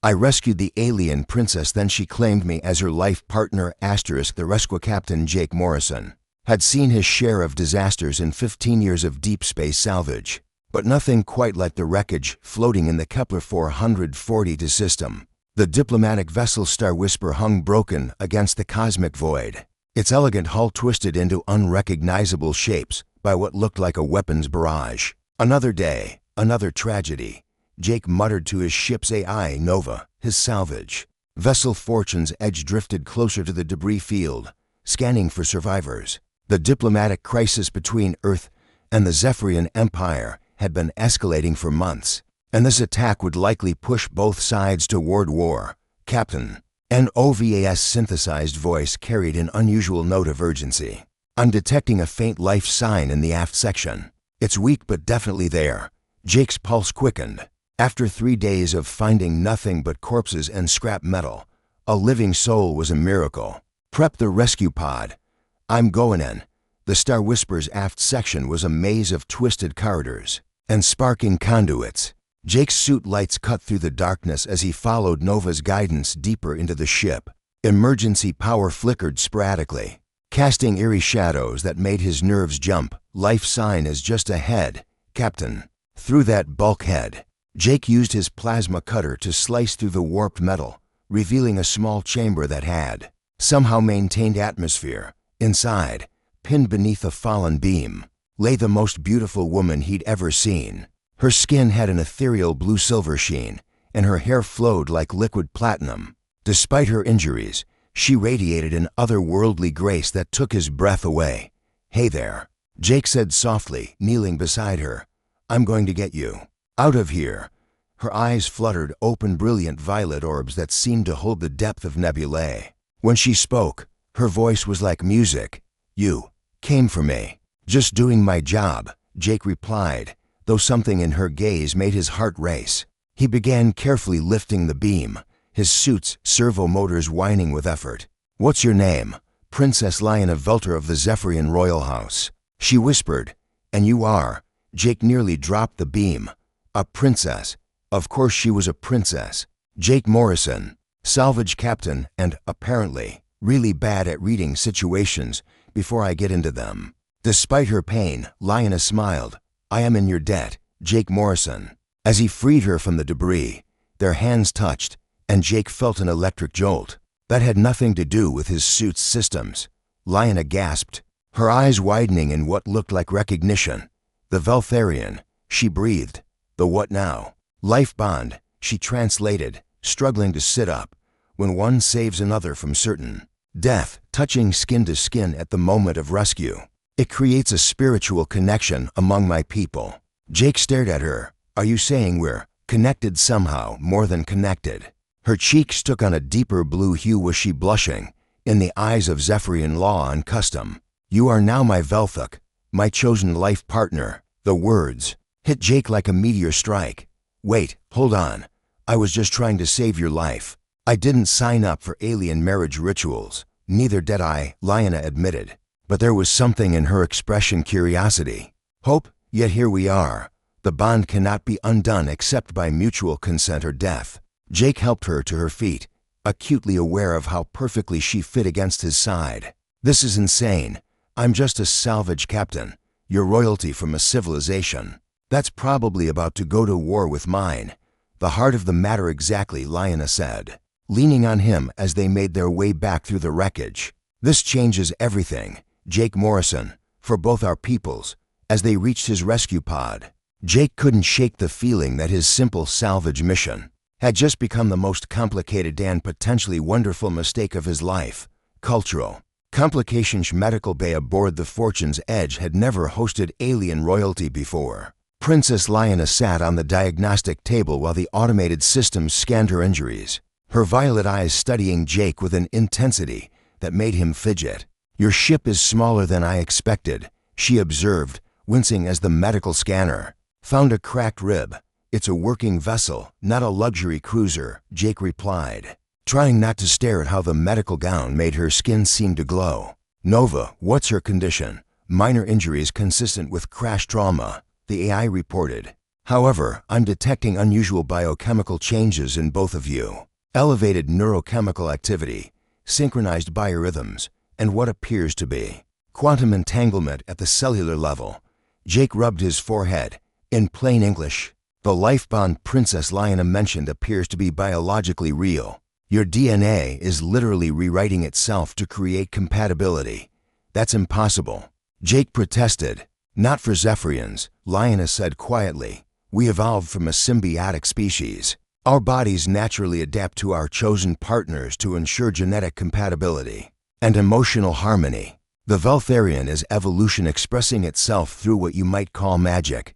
I rescued the alien princess, then she claimed me as her life partner. The rescue captain Jake Morrison had seen his share of disasters in 15 years of deep space salvage, but nothing quite like the wreckage floating in the Kepler 442 system. The diplomatic vessel Star Whisper hung broken against the cosmic void, its elegant hull twisted into unrecognizable shapes by what looked like a weapons barrage. Another day, another tragedy. Jake muttered to his ship's AI, Nova, his salvage vessel Fortune's edge, drifted closer to the debris field, scanning for survivors. The diplomatic crisis between Earth and the Zephyrian Empire had been escalating for months, and this attack would likely push both sides toward war. Captain, an OVAS synthesized voice carried an unusual note of urgency. I'm detecting a faint life sign in the aft section. It's weak but definitely there. Jake's pulse quickened. After 3 days of finding nothing but corpses and scrap metal, a living soul was a miracle. Prep the rescue pod. I'm going in. The Star Whisper's aft section was a maze of twisted corridors and sparking conduits. Jake's suit lights cut through the darkness as he followed Nova's guidance deeper into the ship. Emergency power flickered sporadically, casting eerie shadows that made his nerves jump. Life sign is just ahead, Captain. Through that bulkhead. Jake used his plasma cutter to slice through the warped metal, revealing a small chamber that had somehow maintained atmosphere. Inside, pinned beneath a fallen beam, lay the most beautiful woman he'd ever seen. Her skin had an ethereal blue-silver sheen, and her hair flowed like liquid platinum. Despite her injuries, she radiated an otherworldly grace that took his breath away. "Hey there," Jake said softly, kneeling beside her. "I'm going to get you out of here." Her eyes fluttered open, brilliant violet orbs that seemed to hold the depth of nebulae. When she spoke, her voice was like music. "You came for me." "Just doing my job," Jake replied, though something in her gaze made his heart race. He began carefully lifting the beam, his suit's servo motors whining with effort. "What's your name?" "Princess Liana Velter of the Zephyrian Royal House," she whispered. "And you are?" Jake nearly dropped the beam. "A princess." Of course she was a princess. "Jake Morrison, salvage captain, and, apparently, really bad at reading situations before I get into them." Despite her pain, Liana smiled. "I am in your debt, Jake Morrison." As he freed her from the debris, their hands touched, and Jake felt an electric jolt. That had nothing to do with his suit's systems. Liana gasped, her eyes widening in what looked like recognition. "The Veltharian," she breathed. "The what now?" "Life bond," she translated, struggling to sit up. "When one saves another from certain death, touching skin to skin at the moment of rescue, it creates a spiritual connection among my people." Jake stared at her. "Are you saying we're connected somehow, more than connected?" Her cheeks took on a deeper blue hue. Was she blushing? In the eyes of Zephyrian law and custom. "You are now my Velthuk, my chosen life partner." The words hit Jake like a meteor strike. "Wait, hold on. I was just trying to save your life. I didn't sign up for alien marriage rituals." "Neither did I," Liana admitted. But there was something in her expression, curiosity, hope, yet here we are. The bond cannot be undone except by mutual consent or death. Jake helped her to her feet, acutely aware of how perfectly she fit against his side. "This is insane. I'm just a salvage captain, your royalty from a civilization that's probably about to go to war with mine." "The heart of the matter exactly," Liana said, leaning on him as they made their way back through the wreckage. "This changes everything, Jake Morrison, for both our peoples." As they reached his rescue pod, Jake couldn't shake the feeling that his simple salvage mission had just become the most complicated and potentially wonderful mistake of his life. Cultural complications. Medical bay aboard the Fortune's Edge had never hosted alien royalty before. Princess Liana sat on the diagnostic table while the automated systems scanned her injuries, her violet eyes studying Jake with an intensity that made him fidget. "Your ship is smaller than I expected," she observed, wincing as the medical scanner found a cracked rib. "It's a working vessel, not a luxury cruiser," Jake replied, trying not to stare at how the medical gown made her skin seem to glow. "Nova, what's her condition?" "Minor injuries consistent with crash trauma," the AI reported. However, I'm detecting unusual biochemical changes in both of you. Elevated neurochemical activity, synchronized biorhythms, and what appears to be quantum entanglement at the cellular level. Jake rubbed his forehead. In plain English, the life bond Princess Liana mentioned appears to be biologically real. Your DNA is literally rewriting itself to create compatibility. That's impossible. Jake protested. Not for Zephyrians, Liana said quietly. We evolved from a symbiotic species. Our bodies naturally adapt to our chosen partners to ensure genetic compatibility and emotional harmony. The Veltharian is evolution expressing itself through what you might call magic.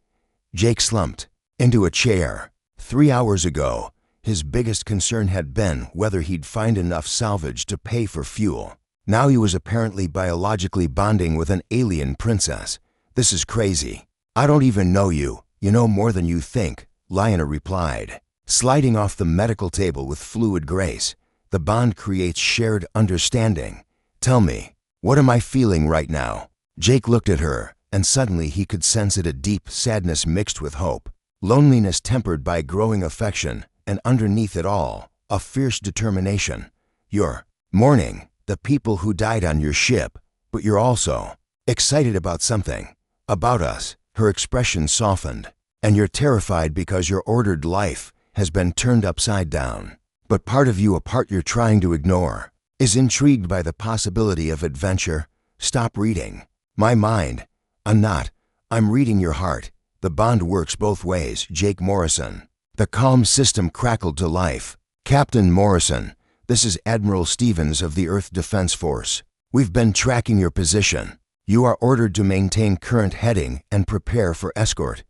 Jake slumped into a chair. 3 hours ago, his biggest concern had been whether he'd find enough salvage to pay for fuel. Now he was apparently biologically bonding with an alien princess. This is crazy. I don't even know you. You know more than you think, Liana replied. Sliding off the medical table with fluid grace, the bond creates shared understanding. Tell me, what am I feeling right now? Jake looked at her, and suddenly he could sense it, a deep sadness mixed with hope. Loneliness tempered by growing affection, and underneath it all, a fierce determination. You're mourning the people who died on your ship, but you're also excited about something. About us, her expression softened. And you're terrified because your ordered life has been turned upside down. But part of you, a part you're trying to ignore, is intrigued by the possibility of adventure. Stop reading my mind. I'm reading your heart. The bond works both ways, Jake Morrison. The calm system crackled to life. Captain Morrison, this is Admiral Stevens of the Earth Defense Force. We've been tracking your position. You are ordered to maintain current heading and prepare for escort.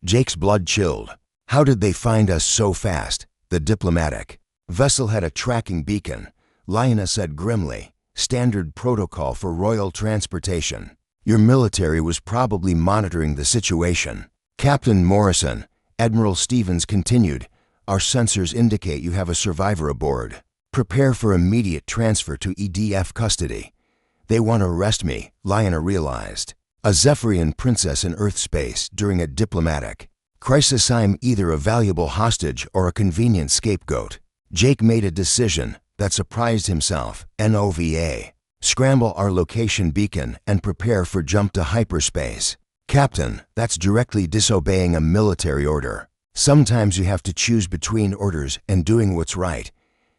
Jake's blood chilled. How did they find us so fast? The diplomatic vessel had a tracking beacon, Liana said grimly. Standard protocol for royal transportation. Your military was probably monitoring the situation. Captain Morrison, Admiral Stevens continued, our sensors indicate you have a survivor aboard. Prepare for immediate transfer to EDF custody. They want to arrest me, Liana realized. A Zephyrian princess in Earth space during a diplomatic crisis. I'm either a valuable hostage or a convenient scapegoat. Jake made a decision that surprised himself. NOVA. Scramble our location beacon and prepare for jump to hyperspace. Captain, that's directly disobeying a military order. Sometimes you have to choose between orders and doing what's right.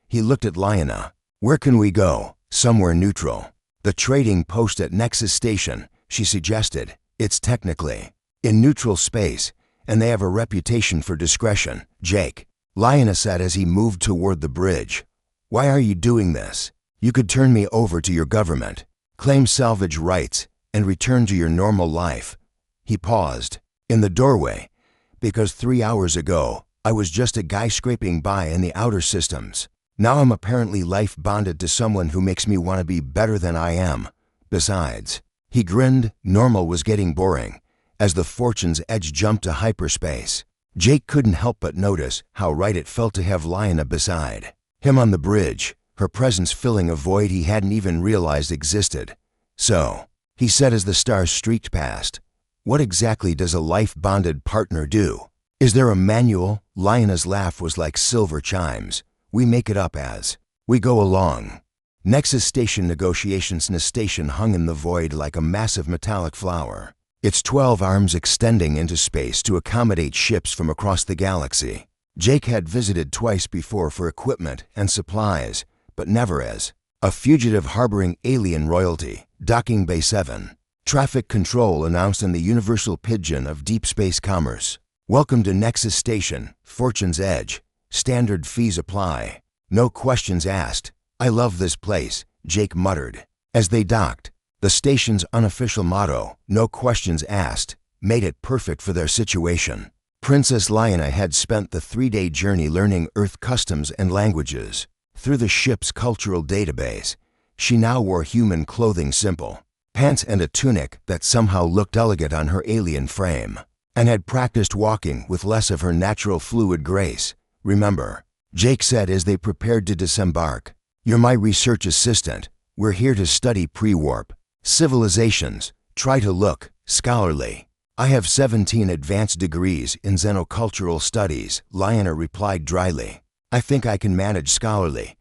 He looked at Liana. Where can we go? Somewhere neutral. The trading post at Nexus Station, she suggested. It's technically in neutral space, and they have a reputation for discretion. Jake, Liana said as he moved toward the bridge. Why are you doing this? You could turn me over to your government, claim salvage rights, and return to your normal life. He paused in the doorway. Because 3 hours ago, I was just a guy scraping by in the outer systems. Now I'm apparently life bonded to someone who makes me want to be better than I am. Besides, he grinned, normal was getting boring. As the Fortune's Edge jumped to hyperspace, Jake couldn't help but notice how right it felt to have Liana beside him on the bridge, her presence filling a void he hadn't even realized existed. So, he said as the stars streaked past, what exactly does a life-bonded partner do? Is there a manual? Liana's laugh was like silver chimes. We make it up as we go along. Nexus Station negotiations. The station hung in the void like a massive metallic flower, its 12 arms extending into space to accommodate ships from across the galaxy. Jake had visited twice before for equipment and supplies, but never as a fugitive harboring alien royalty. Docking Bay 7. Traffic control announced in the universal pidgin of deep space commerce. Welcome to Nexus Station, Fortune's Edge. Standard fees apply. No questions asked. I love this place, Jake muttered. As they docked, the station's unofficial motto, no questions asked, made it perfect for their situation. Princess Liana had spent the 3-day journey learning Earth customs and languages. Through the ship's cultural database, she now wore human clothing, simple pants and a tunic that somehow looked elegant on her alien frame, and had practiced walking with less of her natural fluid grace. Remember, Jake said as they prepared to disembark, you're my research assistant. We're here to study pre-warp civilizations. Try to look scholarly. I have 17 advanced degrees in xenocultural studies, Lyanna replied dryly. I think I can manage scholarly.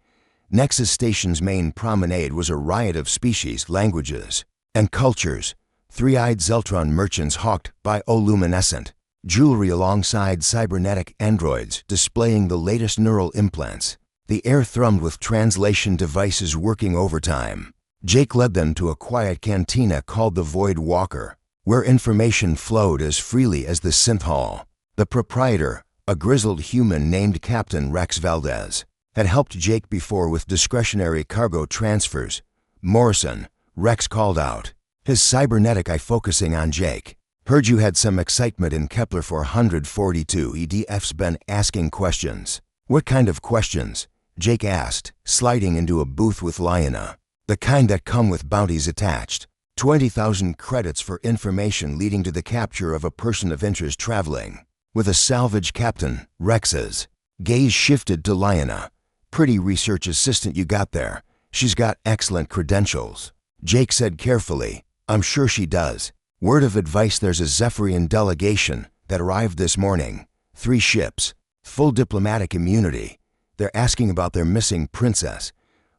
Nexus Station's main promenade was a riot of species, languages, and cultures. Three-eyed Zeltron merchants hawked bioluminescent jewelry alongside cybernetic androids displaying the latest neural implants. The air thrummed with translation devices working overtime. Jake led them to a quiet cantina called the Void Walker, where information flowed as freely as the synth hall. The proprietor, a grizzled human named Captain Rex Valdez, had helped Jake before with discretionary cargo transfers. Morrison, Rex called out, his cybernetic eye focusing on Jake. Heard you had some excitement in Kepler 442. EDF's been asking questions. What kind of questions? Jake asked, sliding into a booth with Lyanna. The kind that come with bounties attached. 20,000 credits for information leading to the capture of a person of interest traveling with a salvage captain, Rex's gaze shifted to Lyanna. Pretty research assistant you got there. She's got excellent credentials. Jake said carefully, I'm sure she does. Word of advice, there's a Zephyrian delegation that arrived this morning. 3 ships. Full diplomatic immunity. They're asking about their missing princess.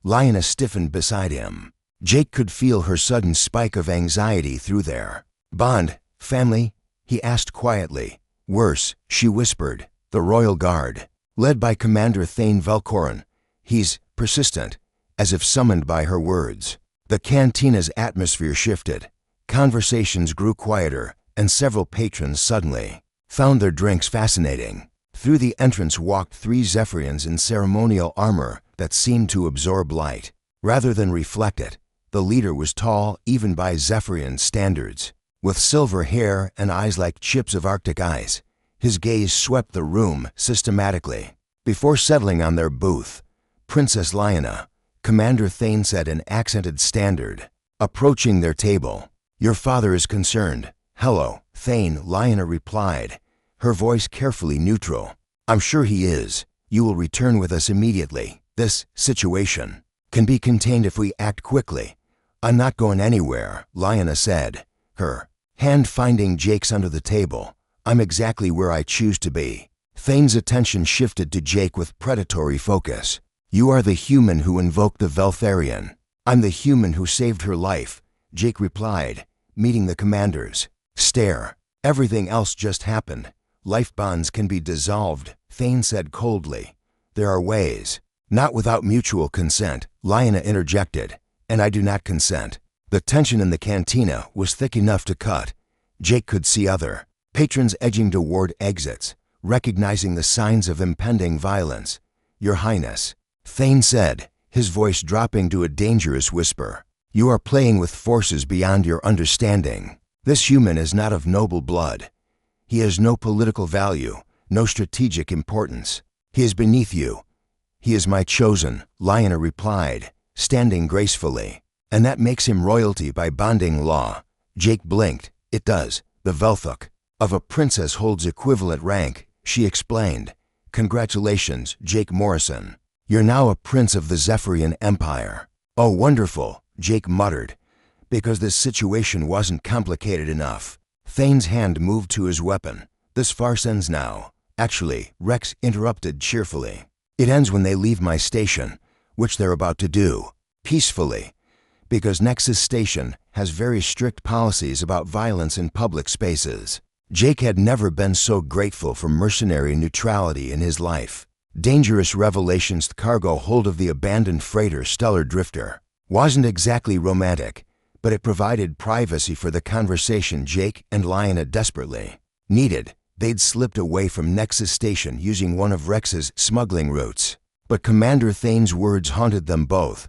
Lyanna stiffened beside him. Jake could feel her sudden spike of anxiety through there. Bond, family? He asked quietly. Worse, she whispered. The Royal Guard, led by Commander Thane Velcorin. He's persistent, as if summoned by her words. The cantina's atmosphere shifted. Conversations grew quieter, and several patrons suddenly found their drinks fascinating. Through the entrance walked 3 Zephyrians in ceremonial armor that seemed to absorb light, rather than reflect it. The leader was tall, even by Zephyrian standards, with silver hair and eyes like chips of Arctic ice. His gaze swept the room systematically. Before settling on their booth, Princess Lyanna, Commander Thane said in accented standard, approaching their table. Your father is concerned. Hello, Thane, Lyanna replied, her voice carefully neutral. I'm sure he is. You will return with us immediately. This situation can be contained if we act quickly. I'm not going anywhere, Lyanna said, her hand finding Jake's under the table. I'm exactly where I choose to be. Thane's attention shifted to Jake with predatory focus. You are the human who invoked the Veltharian. I'm the human who saved her life, Jake replied, meeting the commander's stare. Everything else just happened. Life bonds can be dissolved, Thane said coldly. There are ways. Not without mutual consent, Lyanna interjected, and I do not consent. The tension in the cantina was thick enough to cut. Jake could see other patrons edging toward exits, recognizing the signs of impending violence. Your Highness, Thane said, his voice dropping to a dangerous whisper. You are playing with forces beyond your understanding. This human is not of noble blood. He has no political value, no strategic importance. He is beneath you. He is my chosen, Lyanna replied, standing gracefully. And that makes him royalty by bonding law. Jake blinked. It does. The Velthuk of a princess holds equivalent rank, she explained. Congratulations, Jake Morrison. You're now a prince of the Zephyrian Empire. Oh, wonderful, Jake muttered, because this situation wasn't complicated enough. Thane's hand moved to his weapon. This farce ends now. Actually, Rex interrupted cheerfully. It ends when they leave my station, which they're about to do, peacefully, because Nexus Station has very strict policies about violence in public spaces. Jake had never been so grateful for mercenary neutrality in his life. Dangerous revelations. The cargo hold of the abandoned freighter Stellar Drifter wasn't exactly romantic, but it provided privacy for the conversation Jake and Lyanna desperately needed. They'd slipped away from Nexus Station using one of Rex's smuggling routes, but Commander Thane's words haunted them both.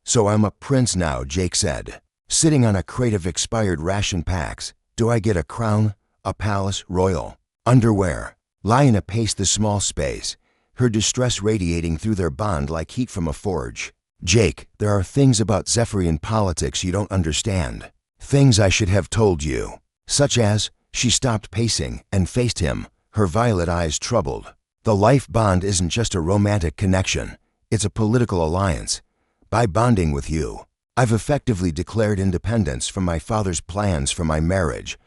So I'm a prince now, Jake said, sitting on a crate of expired ration packs. Do I get a crown, a palace, royal underwear? Lyanna paced the small space, her distress radiating through their bond like heat from a forge. Jake, there are things about Zephyrian politics you don't understand. Things I should have told you. Such as, she stopped pacing and faced him, her violet eyes troubled. The life bond isn't just a romantic connection. It's a political alliance. By bonding with you, I've effectively declared independence from my father's plans for my marriage.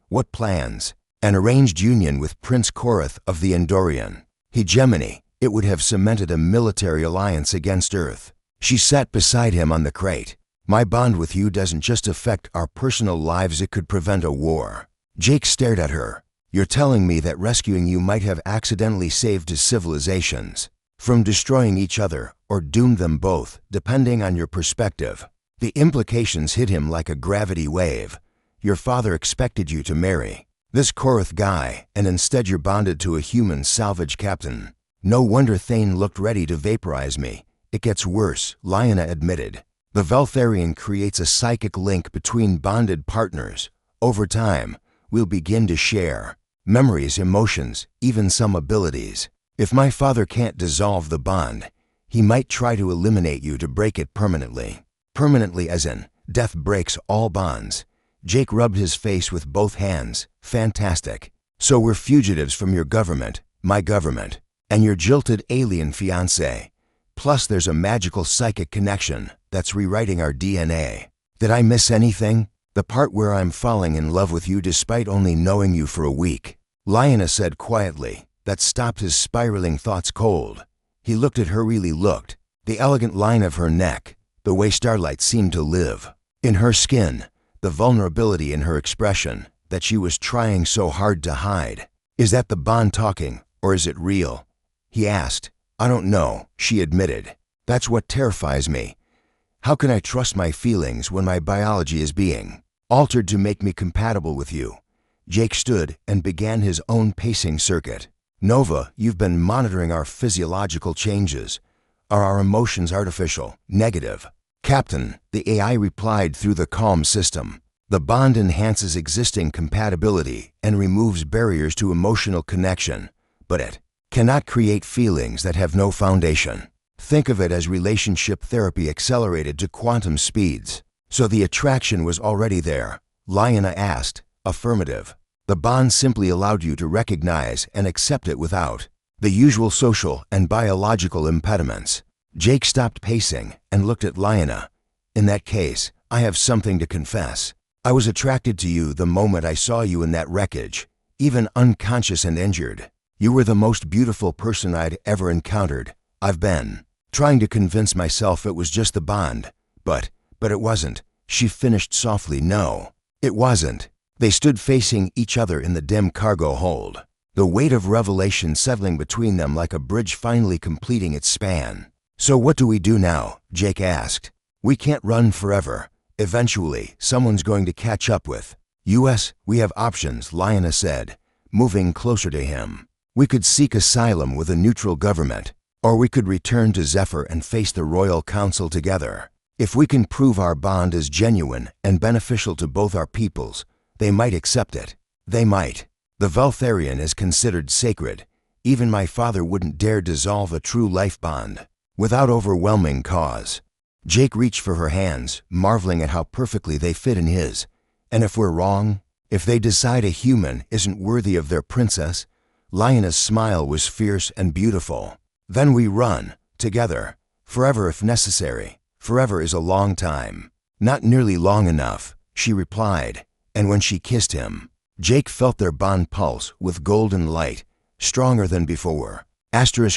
What plans? An arranged union with Prince Korath of the Endorian. Hegemony. It would have cemented a military alliance against Earth. She sat beside him on the crate. My bond with you doesn't just affect our personal lives, it could prevent a war. Jake stared at her. You're telling me that rescuing you might have accidentally saved his civilizations from destroying each other or doomed them both, depending on your perspective. The implications hit him like a gravity wave. Your father expected you to marry this Korath guy, and instead you're bonded to a human salvage captain. No wonder Thane looked ready to vaporize me. It gets worse, Lyanna admitted. The Veltharian creates a psychic link between bonded partners. Over time, we'll begin to share memories, emotions, even some abilities. If my father can't dissolve the bond, he might try to eliminate you to break it permanently. Permanently as in, death breaks all bonds. Jake rubbed his face with both hands. Fantastic. So we're fugitives from your government, my government, and your jilted alien fiancé. Plus there's a magical psychic connection that's rewriting our DNA. Did I miss anything? The part where I'm falling in love with you despite only knowing you for a week. Lyanna said quietly. That stopped his spiraling thoughts cold. He looked at her, really looked. The elegant line of her neck, the way starlight seemed to live in her skin, the vulnerability in her expression that she was trying so hard to hide. Is that the bond talking, or is it real? He asked. I don't know, she admitted. That's what terrifies me. How can I trust my feelings when my biology is being altered to make me compatible with you? Jake stood and began his own pacing circuit. Nova, you've been monitoring our physiological changes. Are our emotions artificial, negative? Captain, the AI replied through the calm system. The bond enhances existing compatibility and removes barriers to emotional connection, but it cannot create feelings that have no foundation. Think of it as relationship therapy accelerated to quantum speeds. So the attraction was already there? Lyanna asked. Affirmative. The bond simply allowed you to recognize and accept it without the usual social and biological impediments. Jake stopped pacing and looked at Lyanna. In that case, I have something to confess. I was attracted to you the moment I saw you in that wreckage, even unconscious and injured. You were the most beautiful person I'd ever encountered. I've been trying to convince myself it was just the bond, but it wasn't. She finished softly. No, it wasn't. They stood facing each other in the dim cargo hold, the weight of revelation settling between them like a bridge finally completing its span. So what do we do now? Jake asked. We can't run forever. Eventually, someone's going to catch up with us. We have options, Lyanna said, moving closer to him. We could seek asylum with a neutral government, or we could return to Zephyr and face the Royal Council together. If we can prove our bond is genuine and beneficial to both our peoples, they might accept it. They might. The Veltharian is considered sacred. Even my father wouldn't dare dissolve a true life bond without overwhelming cause. Jake reached for her hands, marveling at how perfectly they fit in his. And if we're wrong, if they decide a human isn't worthy of their princess, Lyanna's smile was fierce and beautiful. Then we run, together, forever if necessary. Forever is a long time. Not nearly long enough, she replied. And when she kissed him, Jake felt their bond pulse with golden light, stronger than before.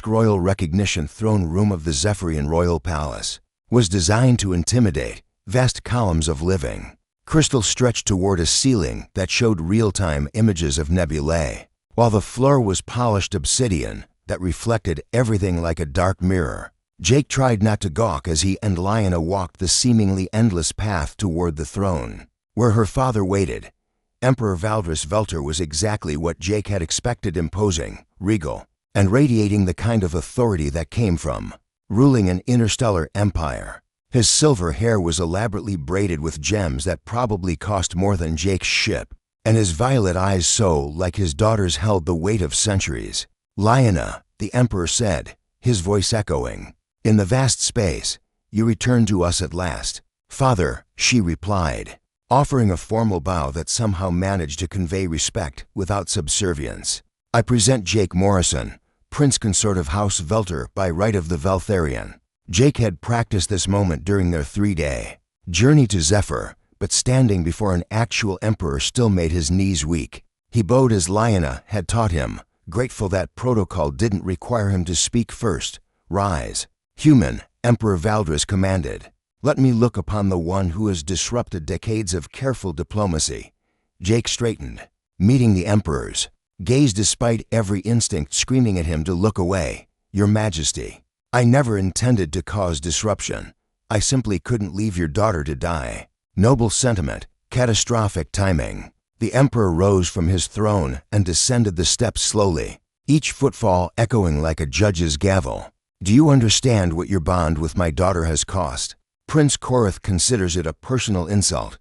Royal recognition throne room of the Zephyrian Royal Palace was designed to intimidate vast columns of living. Crystal stretched toward a ceiling that showed real-time images of nebulae, while the floor was polished obsidian that reflected everything like a dark mirror. Jake tried not to gawk as he and Lyanna walked the seemingly endless path toward the throne, where her father waited. Emperor Valdris Velter was exactly what Jake had expected, imposing, regal, and radiating the kind of authority that came from ruling an interstellar empire. His silver hair was elaborately braided with gems that probably cost more than Jake's ship, and his violet eyes so like his daughter's held the weight of centuries. Lyanna, the Emperor said, his voice echoing. In the vast space, you return to us at last. Father, she replied, offering a formal bow that somehow managed to convey respect without subservience. I present Jake Morrison, Prince Consort of House Velter by right of the Veltharian. Jake had practiced this moment during their 3-day journey to Zephyr, but standing before an actual emperor still made his knees weak. He bowed as Lyanna had taught him, grateful that protocol didn't require him to speak first. "Rise, human," Emperor Valdris commanded. "Let me look upon the one who has disrupted decades of careful diplomacy." Jake straightened, meeting the emperor's gaze despite every instinct screaming at him to look away. "Your Majesty, I never intended to cause disruption. I simply couldn't leave your daughter to die." Noble sentiment, catastrophic timing. The emperor rose from his throne and descended the steps slowly, each footfall echoing like a judge's gavel. "Do you understand what your bond with my daughter has cost? Prince Korath considers it a personal insult.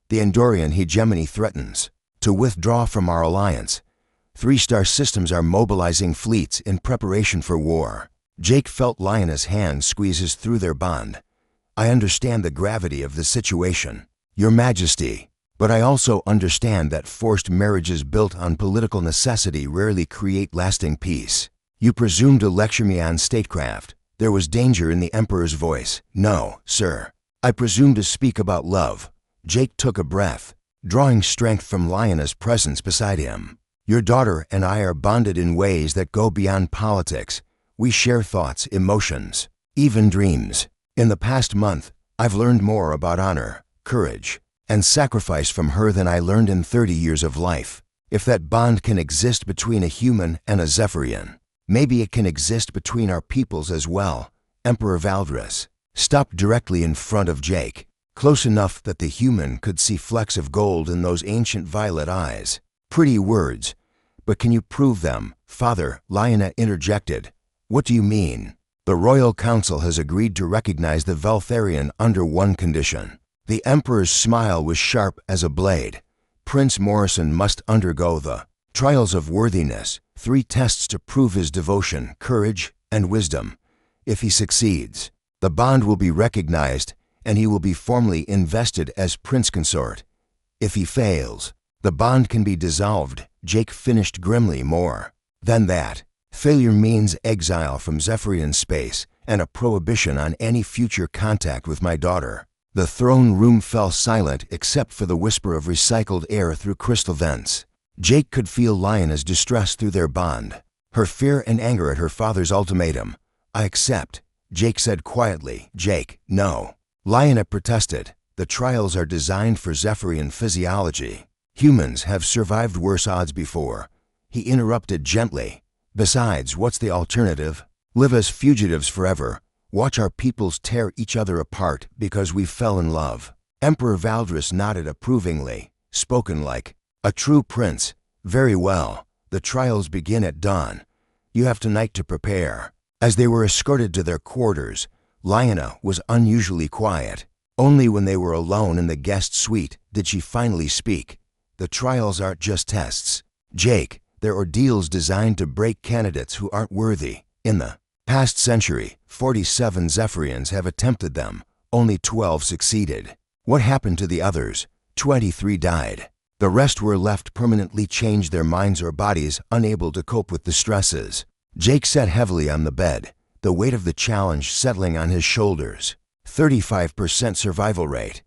The Andorian hegemony threatens to withdraw from our alliance. 3-star systems are mobilizing fleets in preparation for war." Jake felt Lyanna's hand squeezes through their bond. "I understand the gravity of the situation, Your Majesty, but I also understand that forced marriages built on political necessity rarely create lasting peace." "You presume to lecture me on statecraft." There was danger in the Emperor's voice. "No, sir. I presume to speak about love." Jake took a breath, drawing strength from Lyanna's presence beside him. "Your daughter and I are bonded in ways that go beyond politics. We share thoughts, emotions, even dreams. In the past month, I've learned more about honor, courage, and sacrifice from her than I learned in 30 years of life. If that bond can exist between a human and a Zephyrian, maybe it can exist between our peoples as well." Emperor Valdris stopped directly in front of Jake, close enough that the human could see flecks of gold in those ancient violet eyes. "Pretty words, but can you prove them, Father?" Lyanna interjected. "What do you mean?" "The Royal Council has agreed to recognize the Veltharian under one condition." The Emperor's smile was sharp as a blade. "Prince Morrison must undergo the trials of worthiness, 3 tests to prove his devotion, courage, and wisdom. If he succeeds, the bond will be recognized and he will be formally invested as Prince Consort. If he fails, the bond can be dissolved." Jake finished grimly. "More than that, failure means exile from Zephyrian space and a prohibition on any future contact with my daughter." The throne room fell silent except for the whisper of recycled air through crystal vents. Jake could feel Lyanna's distress through their bond, her fear and anger at her father's ultimatum. "I accept," Jake said quietly. "Jake, no." Lyanna protested. "The trials are designed for Zephyrian physiology. Humans have survived worse odds before." He interrupted gently. "Besides, what's the alternative? Live as fugitives forever. Watch our peoples tear each other apart because we fell in love." Emperor Valdris nodded approvingly, spoken like a true prince. "Very well. The trials begin at dawn. You have tonight to prepare." As they were escorted to their quarters, Lyanna was unusually quiet. Only when they were alone in the guest suite did she finally speak. "The trials aren't just tests, Jake. They're ordeals designed to break candidates who aren't worthy. In the past century, 47 Zephyrians have attempted them. Only 12 succeeded. What happened to the others? 23 died. The rest were left permanently changed, their minds or bodies unable to cope with the stresses." Jake sat heavily on the bed, the weight of the challenge settling on his shoulders. 35% survival rate.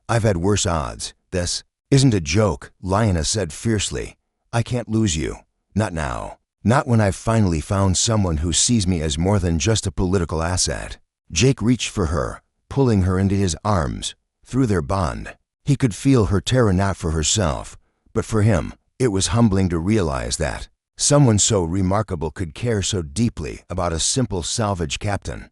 "I've had worse odds. This isn't a joke," Lyanna said fiercely. "I can't lose you. Not now. Not when I've finally found someone who sees me as more than just a political asset." Jake reached for her, pulling her into his arms. Through their bond, he could feel her terror, not for herself, but for him. It was humbling to realize that someone so remarkable could care so deeply about a simple salvage captain.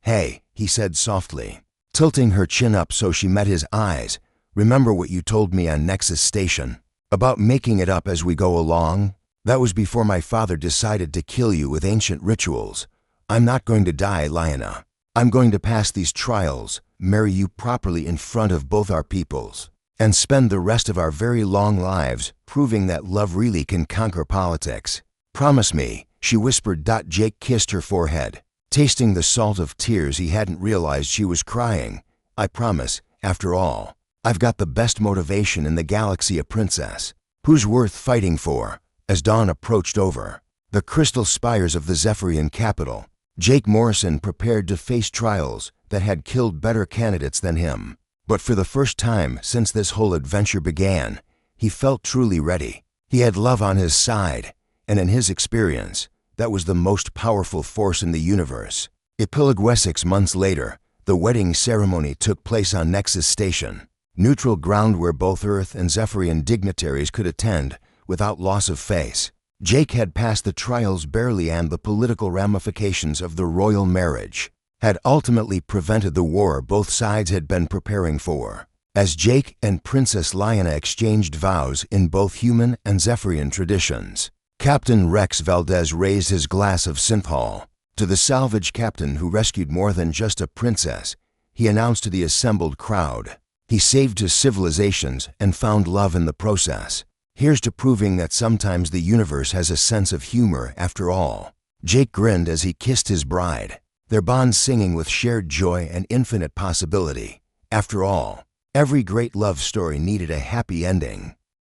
"Hey," he said softly, tilting her chin up so she met his eyes. "Remember what you told me on Nexus Station? About making it up as we go along? That was before my father decided to kill you with ancient rituals. I'm not going to die, Lyanna. I'm going to pass these trials, marry you properly in front of both our peoples, and spend the rest of our very long lives proving that love really can conquer politics. Promise me," she whispered. Jake kissed her forehead, tasting the salt of tears he hadn't realized she was crying. "I promise. After all, I've got the best motivation in the galaxy, a princess who's worth fighting for." As dawn approached over the crystal spires of the Zephyrian capital, Jake Morrison prepared to face trials that had killed better candidates than him. But for the first time since this whole adventure began, he felt truly ready. He had love on his side, and in his experience, that was the most powerful force in the universe. Epilogue 6 months later, the wedding ceremony took place on Nexus Station, neutral ground where both Earth and Zephyrian dignitaries could attend without loss of face. Jake had passed the trials barely, and the political ramifications of the royal marriage had ultimately prevented the war both sides had been preparing for. As Jake and Princess Lyanna exchanged vows in both human and Zephyrian traditions, Captain Rex Valdez raised his glass of synthol. To the salvage captain who rescued more than just a princess, he announced to the assembled crowd, he saved his civilizations and found love in the process. Here's to proving that sometimes the universe has a sense of humor after all. Jake grinned as he kissed his bride, their bond singing with shared joy and infinite possibility. After all, every great love story needed a happy ending.